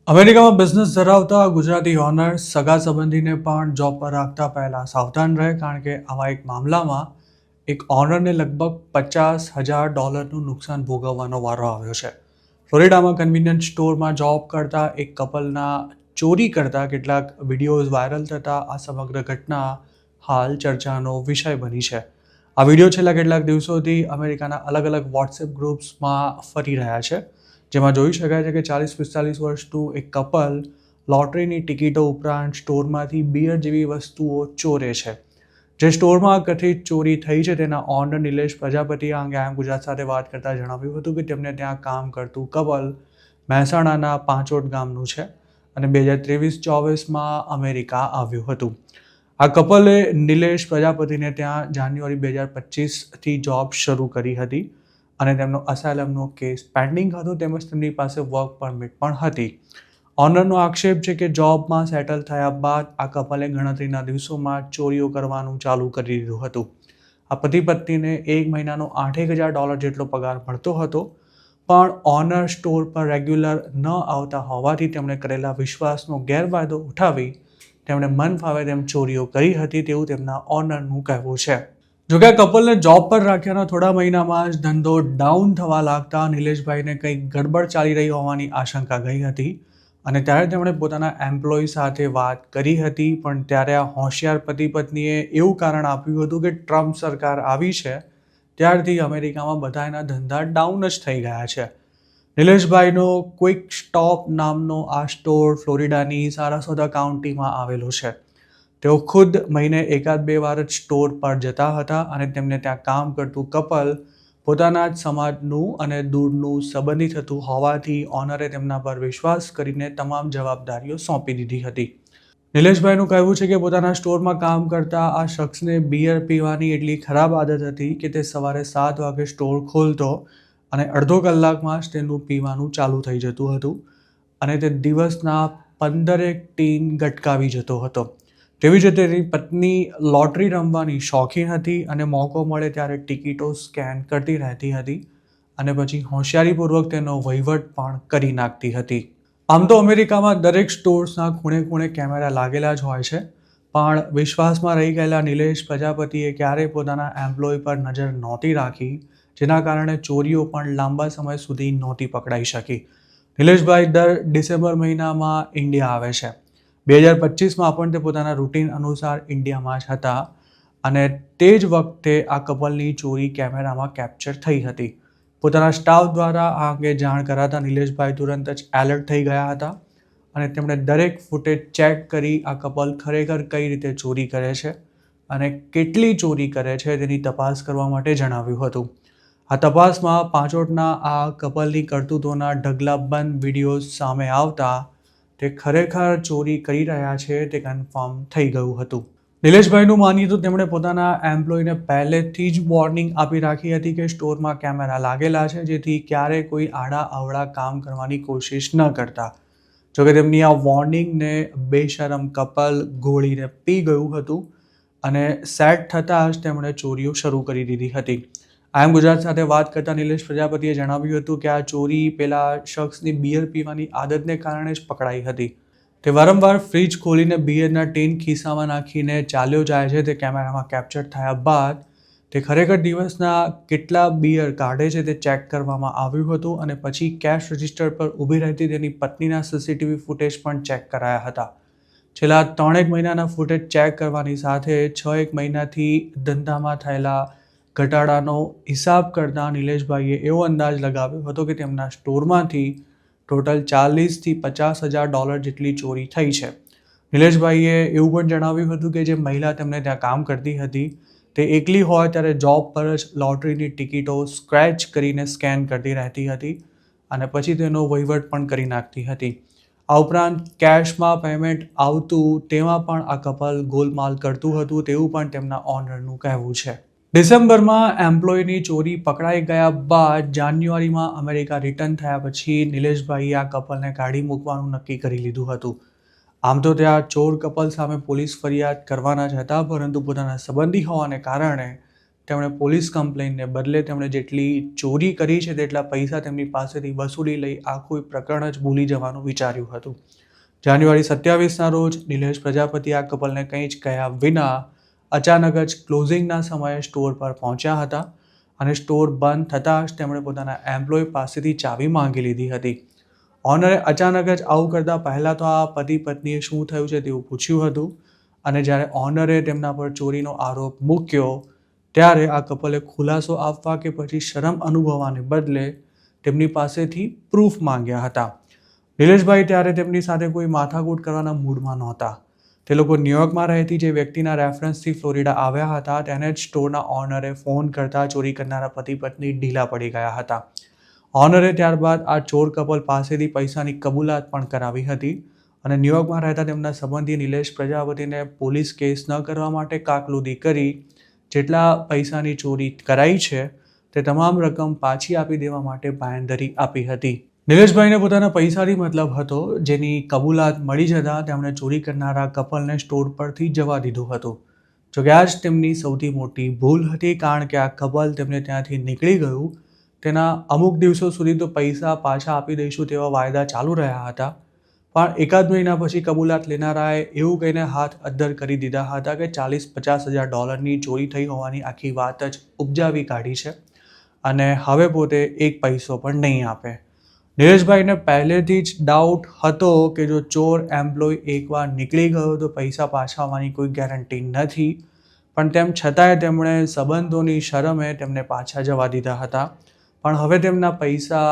અમેરિકામાં બિઝનેસ ધરાવતા ગુજરાતી ઓનર્સ સગા સંબંધીને પણ જોબ પર રાખતા પહેલા સાવધાન રહે, કારણ કે આવા એક મામલામાં એક ઓનરને લગભગ $50,000નું નુકસાન ભોગવવાનો વારો આવ્યો છે. ફ્લોરિડામાં કન્વિનિયન્સ સ્ટોરમાં જોબ કરતા એક કપલના ચોરી કરતા કેટલાક વિડીયોઝ વાયરલ થતા આ સમગ્ર ઘટના હાલ ચર્ચાનો વિષય બની છે. આ વિડીયો છેલ્લા કેટલાક દિવસોથી અમેરિકાના અલગ અલગ વોટ્સએપ ગ્રુપ્સમાં ફરી રહ્યા છે, જેમાં જોઈ શકાય છે કે 40-45 વર્ષનું એક કપલ લોટરીની ટિકિટો ઉપરાંત સ્ટોરમાંથી બિયર જેવી વસ્તુઓ ચોરે છે. જે સ્ટોરમાં કથિત ચોરી થઈ છે તેના ઓનર નિલેશ પ્રજાપતિએ આ અંગે ગુજરાત સાથે વાત કરતા જણાવ્યું હતું કે તેમને ત્યાં કામ કરતું કપલ મહેસાણાના પાંચોટ ગામનું છે અને 2023-24માં અમેરિકા આવ્યું હતું. આ કપલે નિલેશ પ્રજાપતિને ત્યાં જાન્યુઆરી 2025થી જોબ શરૂ કરી હતી અને તેમનો અસાયલમનો કેસ પેન્ડિંગ હતો, તેમજ તેમની પાસે વર્ક પરમિટ પણ હતી. ઓનરનો આક્ષેપ છે કે જોબમાં સેટલ થયા બાદ આ કપલે ગણતરીના દિવસોમાં ચોરીઓ કરવાનું ચાલુ કરી દીધું હતું. આ પતિ પત્નીને એક મહિનાનો $8,000 જેટલો પગાર મળતો હતો, પણ ઓનર સ્ટોર પર રેગ્યુલર ન આવતા હોવાથી તેમણે કરેલા વિશ્વાસનો ગેરફાયદો ઉઠાવી તેમણે મન ફાવે તેમ ચોરીઓ કરી હતી તેવું તેમના ઓનરનું કહેવું છે. જોકે આ કપલને જોબ પર રાખ્યાના થોડા મહિનામાં જ ધંધો ડાઉન થવા લાગતા નિલેશભાઈને કંઈક ગડબડ ચાલી રહી હોવાની આશંકા ગઈ હતી અને ત્યારે તેમણે પોતાના એમ્પ્લોય સાથે વાત કરી હતી, પણ ત્યારે આ હોશિયાર પતિ પત્નીએ એવું કારણ આપ્યું હતું કે ટ્રમ્પ સરકાર આવી છે ત્યારથી અમેરિકામાં બધાના ધંધા ડાઉન જ થઈ ગયા છે. નિલેશભાઈનો ક્વિક સ્ટોપ નામનો આ સ્ટોર ફ્લોરિડાની સારાસોદા કાઉન્ટીમાં આવેલો છે. તેઓ ખુદ મહિને 1-2 વાર જ સ્ટોર પર જતા હતા અને તેમને ત્યાં કામ કરતું કપલ પોતાના જ સમાજનું અને દૂરનું સંબંધી થતું હોવાથી ઓનરે તેમના પર વિશ્વાસ કરીને તમામ જવાબદારીઓ સોંપી દીધી હતી. નિલેશભાઈનું કહેવું છે કે પોતાના સ્ટોરમાં કામ કરતા આ શખ્સને બિયર પીવાની એટલી ખરાબ આદત હતી કે તે સવારે 7 વાગે સ્ટોર ખોલતો અને અડધો કલાકમાં જ તેનું પીવાનું ચાલુ થઈ જતું હતું અને તે દિવસના 15 ટીન ગટકાવી જતો હતો. તેવી જ રીતે તેની પત્ની લોટરી રમવાની શોખીન હતી અને મોકો મળે ત્યારે ટિકિટો સ્કેન કરતી રહેતી હતી અને પછી હોશિયારીપૂર્વક તેનો વહીવટ પણ કરી નાખતી હતી. આમ તો અમેરિકામાં દરેક સ્ટોર્સના ખૂણે ખૂણે કેમેરા લાગેલા જ હોય છે, પણ વિશ્વાસમાં રહી ગયેલા નિલેશ પ્રજાપતિએ ક્યારેય પોતાના એમ્પ્લોય પર નજર નહોતી રાખી, જેના કારણે ચોરીઓ પણ લાંબા સમય સુધી નહોતી પકડાઈ શકી. નિલેશભાઈ દર ડિસેમ્બર મહિનામાં ઇન્ડિયા આવે છે. 2025માં પણ તે પોતાના રૂટીન અનુસાર ઇન્ડિયામાં જ હતા અને તે જ વખતે આ કપલની ચોરી કેમેરામાં કેપ્ચર થઈ હતી. પોતાના સ્ટાફ દ્વારા આ અંગે જાણ કરાતા નિલેશભાઈ તુરંત જ એલર્ટ થઈ ગયા હતા અને તેમણે દરેક ફૂટેજ ચેક કરી આ કપલ ખરેખર કઈ રીતે ચોરી કરે છે અને કેટલી ચોરી કરે છે તેની તપાસ કરવા માટે જણાવ્યું હતું. આ તપાસમાં પાંચોટના આ કપલની કરતૂતોના ઢગલાબંધ વિડીયોઝ સામે આવતા તે ખરેખર ચોરી કરી રહ્યા છે તે કન્ફર્મ થઈ ગયું હતું. નિલેશભાઈનું માનીએ તો તેમણે પોતાના એમ્પ્લોયને પહેલેથી જ વોર્નિંગ આપી રાખી હતી કે સ્ટોરમાં કેમેરા લાગેલા છે, જેથી ક્યારેય કોઈ આડા અવળા કામ કરવાની કોશિશ ન કરતા. જોકે તેમની આ વોર્નિંગને બેશરમ કપલ ગોળીને પી ગયું હતું અને સેટ થતાં જ તેમણે ચોરીઓ શરૂ કરી દીધી હતી. ગુજરાત સાથે વાત કરતા નિલેશ પ્રજાપતિએ જણાવ્યું હતું કે આ ચોરી પેલા શખ્સની બિયર પીવાની આદતને કારણે જ પકડાઈ હતી. તે વારંવાર ફ્રીજ ખોલીને બિયરના ટીન ખિસ્સામાં નાખીને ચાલ્યો જાય છે. તે કેમેરામાં કેપ્ચર થયા બાદ તે ખરેખર દિવસના કેટલા બિયર કાઢે છે તે ચેક કરવામાં આવ્યું હતું અને પછી કેશ રજિસ્ટર પર ઊભી રહેતી તેની પત્નીના સીસીટીવી ફૂટેજ પણ ચેક કરાયા હતા. છેલ્લા 3 મહિનાના ફૂટેજ ચેક કરવાની સાથે 6 મહિનાથી ધંધામાં થયેલા ઘટાડાનો હિસાબ કરતા નિલેશભાઈએ એવો અંદાજ લગાવ્યો હતો કે તેમના સ્ટોરમાંથી ટોટલ $40,000-50,000 જેટલી ચોરી થઈ છે. નિલેશભાઈએ એવું પણ જણાવ્યું હતું કે જે મહિલા તેમને ત્યાં કામ કરતી હતી તે એકલી હોય ત્યારે જોબ પર જ લોટરીની ટિકિટો સ્ક્રેચ કરીને સ્કેન કરતી રહેતી હતી અને પછી તેનો વહીવટ પણ કરી નાખતી હતી. આ ઉપરાંત કેશમાં પેમેન્ટ આવતું તેમાં પણ આ કપલ ગોલમાલ કરતું હતું તેવું પણ તેમના ઓનરનું કહેવું છે. ડિસેમ્બરમાં એમ્પ્લોયની ચોરી પકડાઈ ગયા બાદ જાન્યુઆરીમાં અમેરિકા રિટર્ન થયા પછી નિલેશભાઈએ આ કપલને કાઢી મૂકવાનું નક્કી કરી લીધું હતું. આમ તો ત્યાં ચોર કપલ સામે પોલીસ ફરિયાદ કરવાના જ હતા, પરંતુ પોતાના સંબંધી હોવાને કારણે તેમણે પોલીસ કમ્પ્લેનને બદલે તેમણે જેટલી ચોરી કરી છે તેટલા પૈસા તેમની પાસેથી વસૂલી લઈ આખું પ્રકરણ જ ભૂલી જવાનું વિચાર્યું હતું. જાન્યુઆરી 27ના રોજ નિલેશ પ્રજાપતિ આ કપલને કંઈ જ કહ્યા વિના અચાનક જ ક્લોઝિંગના સમયે સ્ટોર પર પહોંચ્યા હતા અને સ્ટોર બંધ થતાં જ તેમણે પોતાના એમ્પ્લોય પાસેથી ચાવી માંગી લીધી હતી. ઓનરે અચાનક જ આવું કરતાં પહેલાં તો આ પતિ પત્નીએ શું થયું છે તેવું પૂછ્યું હતું અને જ્યારે ઓનરે તેમના પર ચોરીનો આરોપ મૂક્યો ત્યારે આ કપલે ખુલાસો આપવા કે પછી શરમ અનુભવવાને બદલે તેમની પાસેથી પ્રૂફ માંગ્યા હતા. નિલેશભાઈ ત્યારે તેમની સાથે કોઈ માથાકૂટ કરવાના મૂડમાં નહોતા. તે લોકો ન્યૂયોર્કમાં રહેતી જે વ્યક્તિના રેફરન્સથી ફ્લોરિડા આવ્યા હતા તેને જ સ્ટોરના ઓનરે ફોન કરતા ચોરી કરનારા પતિ પત્ની ઢીલા પડી ગયા હતા. ઓનરે ત્યારબાદ આ ચોર કપલ પાસેથી પૈસાની કબૂલાત પણ કરાવી હતી અને ન્યૂયોર્કમાં રહેતા તેમના સંબંધી નિલેશ પ્રજાપતિને પોલીસ કેસ ન કરવા માટે કાકલુદી કરી જેટલા પૈસાની ચોરી કરાઈ છે તે તમામ રકમ પાછી આપી દેવા માટે બાંયધરી આપી હતી. નિલેશભાઈને પોતાના પૈસાથી મતલબ હતો, જેની કબૂલાત મળી જતાં તેમણે ચોરી કરનારા કપલને સ્ટોર પરથી જવા દીધું હતું. જોકે આ જ તેમની સૌથી મોટી ભૂલ હતી, કારણ કે આ કપલ તેમને ત્યાંથી નીકળી ગયું તેના અમુક દિવસો સુધી તો પૈસા પાછા આપી દઈશું તેવા વાયદા ચાલુ રહ્યા હતા, પણ એકાદ મહિના પછી કબૂલાત લેનારાએ એવું કહીને હાથ અદ્ધર કરી દીધા હતા કે $40,000-50,000 ચોરી થઈ હોવાની આખી વાત જ ઉપજાવી કાઢી છે અને હવે પોતે એક પૈસો પણ નહીં આપે. નિલેશભાઈને પહેલેથી જ ડાઉટ હતો કે જો ચોર એમ્પ્લોય એકવાર નીકળી ગયો તો પૈસા પાછા આવવાની કોઈ ગેરંટી નથી, પણ તેમ છતાંય તેમણે સંબંધોની શરમે તેમને પાછા જવા દીધા હતા. પણ હવે તેમના પૈસા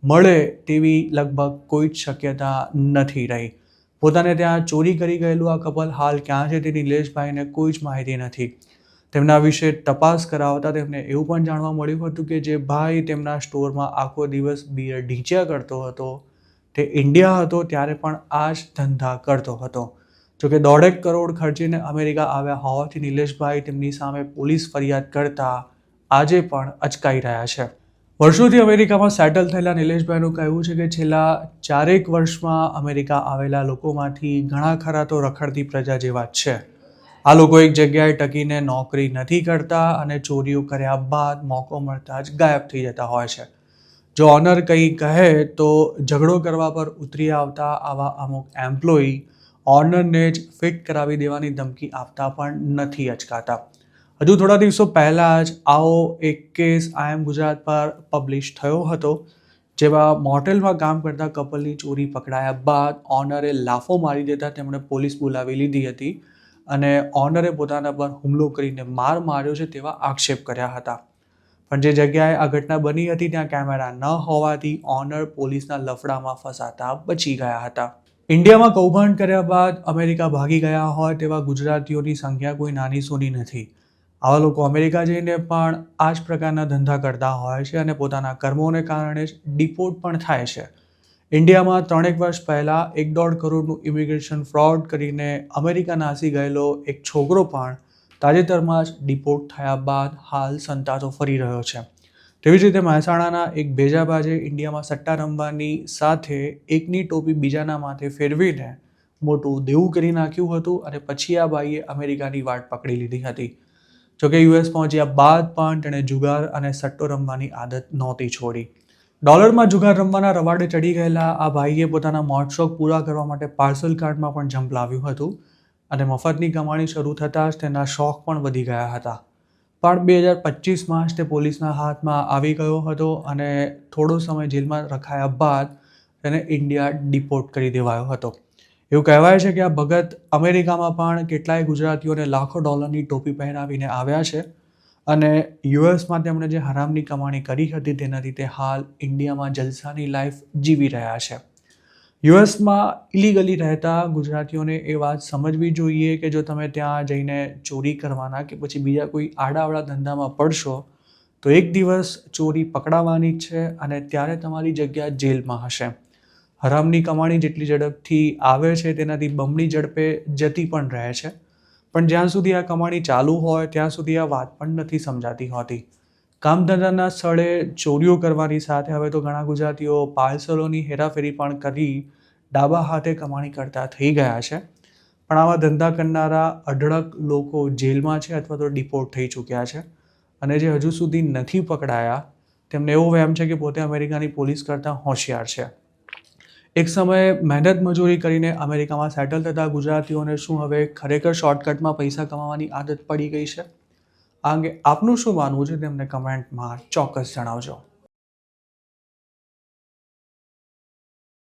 મળે તેવી લગભગ કોઈ જ શક્યતા નથી રહી. પોતાને ત્યાં ચોરી કરી ગયેલું આ કપલ હાલ ક્યાં છે તેની નિલેશભાઈને કોઈ જ માહિતી નથી. તેમના વિશે તપાસ કરાવતા તેમને એવું પણ જાણવા મળ્યું હતું કે જે ભાઈ તેમના સ્ટોરમાં આખો દિવસ બિયર ઢીંચ્યા કરતો હતો તે ઇન્ડિયા હતો ત્યારે પણ આ જ ધંધા કરતો હતો. જોકે 1.5 કરોડ ખર્ચીને અમેરિકા આવ્યા હોવાથી નિલેશભાઈ તેમની સામે પોલીસ ફરિયાદ કરતા આજે પણ અચકાઈ રહ્યા છે. વર્ષોથી અમેરિકામાં સેટલ થયેલા નિલેશભાઈનું કહેવું છે કે છેલ્લા 4 વર્ષમાં અમેરિકા આવેલા લોકોમાંથી ઘણા ખરા તો રખડતી પ્રજા જેવા જ છે. આ લોકો એક જગ્યાએ ટકીને નોકરી નથી કરતા અને ચોરીઓ કર્યા બાદ મોકો મળતા જ ગાયબ થઈ જતા હોય છે. જો ઓનર કંઈ કહે તો ઝઘડો કરવા પર ઉતરી આવતા આવા અમુક એમ્પ્લોય ઓનરને જ ફિટ કરાવી દેવાની ધમકી આપતા પણ નથી અચકાતા. હજુ થોડા દિવસો પહેલાં જ આવો એક કેસ IIM ગુજરાત પર પબ્લિશ થયો હતો, જેમાં મોટેલમાં કામ કરતા કપલની ચોરી પકડાયા બાદ ઓનરે લાફો મારી દેતા તેમણે પોલીસ બોલાવી લીધી હતી અને ઓનરે પોતાના પર હુમલો કરીને માર માર્યો છે તેવા આક્ષેપ કર્યા હતા. પણ જે જગ્યાએ આ ઘટના બની હતી ત્યાં કેમેરા ન હોવાથી ઓનર પોલીસના લફડામાં ફસાતા બચી ગયા હતા. ઇન્ડિયામાં કૌભાંડ કર્યા બાદ અમેરિકા ભાગી ગયા હોય તેવા ગુજરાતીઓની સંખ્યા કોઈ નાની સૂની નથી. આવા લોકો અમેરિકા જઈને પણ આ જ પ્રકારના ધંધા કરતા હોય છે અને પોતાના કર્મોને કારણે જ ડિપોર્ટ પણ થાય છે. ઇન્ડિયામાં 3 વર્ષ પહેલાં 1.5 કરોડનું ઇમિગ્રેશન ફ્રોડ કરીને અમેરિકા નાસી ગયેલો એક છોકરો પણ તાજેતરમાં જ ડિપોર્ટ થયા બાદ હાલ સંતાતો ફરી રહ્યો છે. તેવી જ રીતે મહેસાણાના એક ભેજાબાજે ઇન્ડિયામાં સટ્ટા રમવાની સાથે એકની ટોપી બીજાના માથે ફેરવીને મોટું દેવું કરી નાખ્યું હતું અને પછી આ ભાઈએ અમેરિકાની વાટ પકડી લીધી હતી. જોકે US પહોંચ્યા બાદ પણ તેણે જુગાર અને સટ્ટો રમવાની આદત નહોતી છોડી. ડોલરમાં જુગાર રમવાના રવાડે ચડી ગયેલા આ ભાઈએ પોતાના મોજશોખ પૂરા કરવા માટે પાર્સલ કાર્ડમાં પણ ઝંપલાવ્યું હતું અને મફતની કમાણી શરૂ થતાં જ તેના શોખ પણ વધી ગયા હતા. પણ 2025માં જ તે પોલીસના હાથમાં આવી ગયો હતો અને થોડો સમય જેલમાં રખાયા બાદ તેને ઇન્ડિયા ડિપોર્ટ કરી દેવાયો હતો. એવું કહેવાય છે કે આ ભગત અમેરિકામાં પણ કેટલાય ગુજરાતીઓને લાખો ડોલરની ટોપી પહેરાવીને આવ્યા છે અને યુએસમાં તેમણે જે હરામની કમાણી કરી હતી તેનાથી તે હાલ ઇન્ડિયામાં જલસાની લાઈફ જીવી રહ્યા છે. યુએસમાં ઇલીગલી રહેતા ગુજરાતીઓને એ વાત સમજવી જોઈએ કે જો તમે ત્યાં જઈને ચોરી કરવાના કે પછી બીજા કોઈ આડાવડા ધંધામાં પડશો તો એક દિવસ ચોરી પકડાવાની જ છે અને ત્યારે તમારી જગ્યા જેલમાં હશે. હરામની કમાણી જેટલી ઝડપથી આવે છે તેનાથી બમણી ઝડપે જતી પણ રહે છે, પણ જ્યાં સુધી આ કમાણી ચાલુ હોય ત્યાં સુધી આ વાત પણ નથી સમજાતી હોતી. કામ ધંધાના સ્થળે ચોરીઓ કરવાની સાથે હવે તો ઘણા ગુજરાતીઓ પાર્સલોની હેરાફેરી પણ કરી ડાબા હાથે કમાણી કરતા થઈ ગયા છે. પણ આવા ધંધા કરનારા અઢળક લોકો જેલમાં છે અથવા તો ડિપોર્ટ થઈ ચૂક્યા છે અને જે હજુ સુધી નથી પકડાયા તેમને એવો વહેમ છે કે પોતે અમેરિકાની પોલીસ કરતાં હોશિયાર છે. એક સમયે મહેનત મજૂરી કરીને અમેરિકામાં સેટલ થતા ગુજરાતીઓને શું હવે ખરેખર શોર્ટકટમાં પૈસા કમાવાની આદત પડી ગઈ છે? આ અંગે આપનું શું માનવું છે તેમને કમેન્ટમાં ચોક્કસ જણાવજો.